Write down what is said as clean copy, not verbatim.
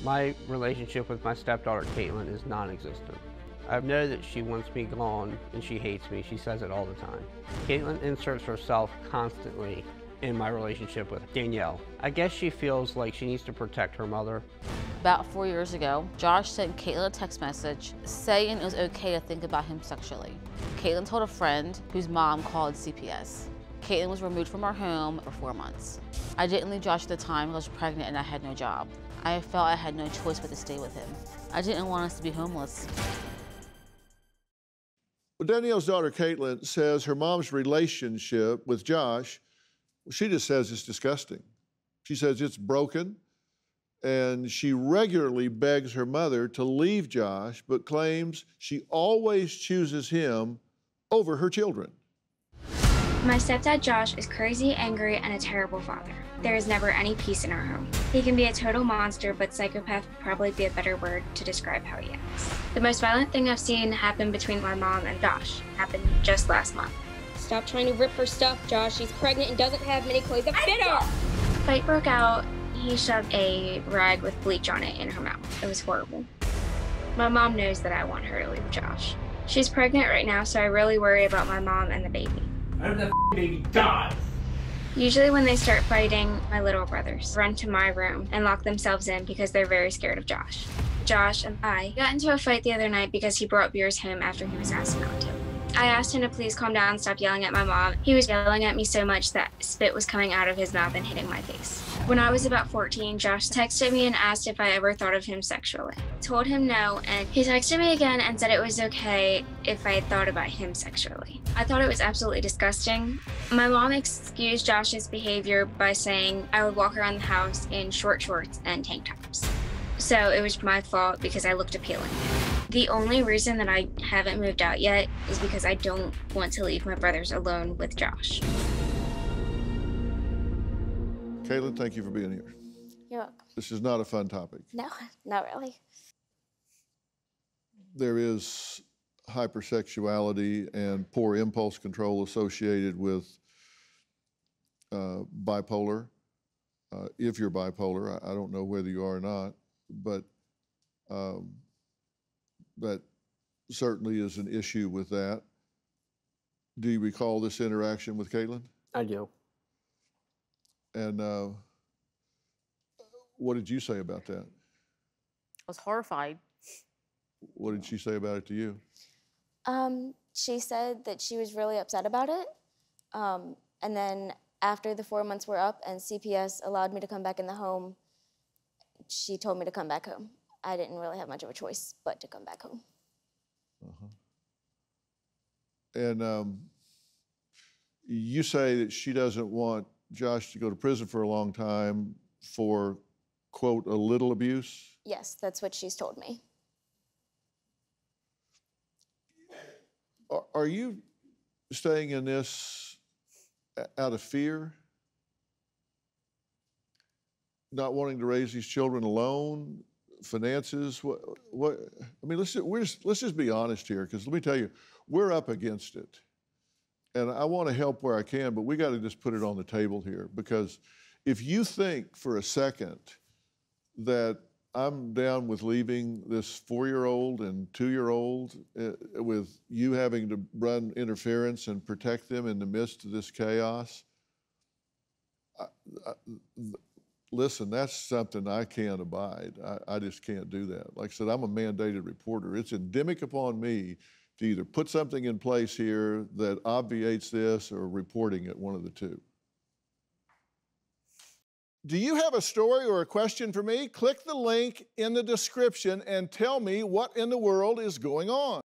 My relationship with my stepdaughter, Caitlin, is non-existent. I know that she wants me gone and she hates me. She says it all the time. Caitlin inserts herself constantly in my relationship with Danielle. I guess she feels like she needs to protect her mother. About 4 years ago, Josh sent Caitlin a text message saying it was okay to think about him sexually. Caitlin told a friend whose mom called CPS. Caitlin was removed from our home for 4 months. I didn't leave Josh at the time because I was pregnant and I had no job. I felt I had no choice but to stay with him. I didn't want us to be homeless. Well, Danielle's daughter, Caitlin, says her mom's relationship with Josh, she just says it's disgusting. She says it's broken, and she regularly begs her mother to leave Josh, but claims she always chooses him over her children. My stepdad, Josh, is crazy, angry, and a terrible father. There is never any peace in our home. He can be a total monster, but psychopath would probably be a better word to describe how he acts. The most violent thing I've seen happen between my mom and Josh happened just last month. Stop trying to rip her stuff, Josh. She's pregnant and doesn't have many clothes that fit her. Fight broke out. He shoved a rag with bleach on it in her mouth. It was horrible. My mom knows that I want her to leave Josh. She's pregnant right now, so I really worry about my mom and the baby. I hope that baby dies. Usually when they start fighting, my little brothers run to my room and lock themselves in because they're very scared of Josh. Josh and I got into a fight the other night because he brought beers home after he was asked not to. I asked him to please calm down and stop yelling at my mom. He was yelling at me so much that spit was coming out of his mouth and hitting my face. When I was about 14, Josh texted me and asked if I ever thought of him sexually. I told him no, and he texted me again and said it was okay if I had thought about him sexually. I thought it was absolutely disgusting. My mom excused Josh's behavior by saying I would walk around the house in short shorts and tank tops. So it was my fault because I looked appealing. The only reason that I haven't moved out yet is because I don't want to leave my brothers alone with Josh. Caitlin, thank you for being here. You're welcome. This is not a fun topic. No, not really. There is hypersexuality and poor impulse control associated with bipolar. If you're bipolar, I don't know whether you are or not, but that certainly is an issue with that. Do you recall this interaction with Caitlin? I do. And what did you say about that? I was horrified. What did she say about it to you? She said that she was really upset about it. And then after the 4 months were up and CPS allowed me to come back in the home, she told me to come back home. I didn't really have much of a choice but to come back home. And you say that she doesn't want Josh to go to prison for a long time for, quote, a little abuse? Yes, that's what she's told me. Are you staying in this out of fear? Not wanting to raise these children alone? Finances? What? I mean, let's just be honest here, because let me tell you, we're up against it. And I want to help where I can, but we got to just put it on the table here, because if you think for a second that I'm down with leaving this 4-year-old and 2-year-old with you having to run interference and protect them in the midst of this chaos, listen, that's something I can't abide. I just can't do that. Like I said, I'm a mandated reporter. It's endemic upon me to either put something in place here that obviates this or reporting it, one of the two. Do you have a story or a question for me? Click the link in the description and tell me what in the world is going on.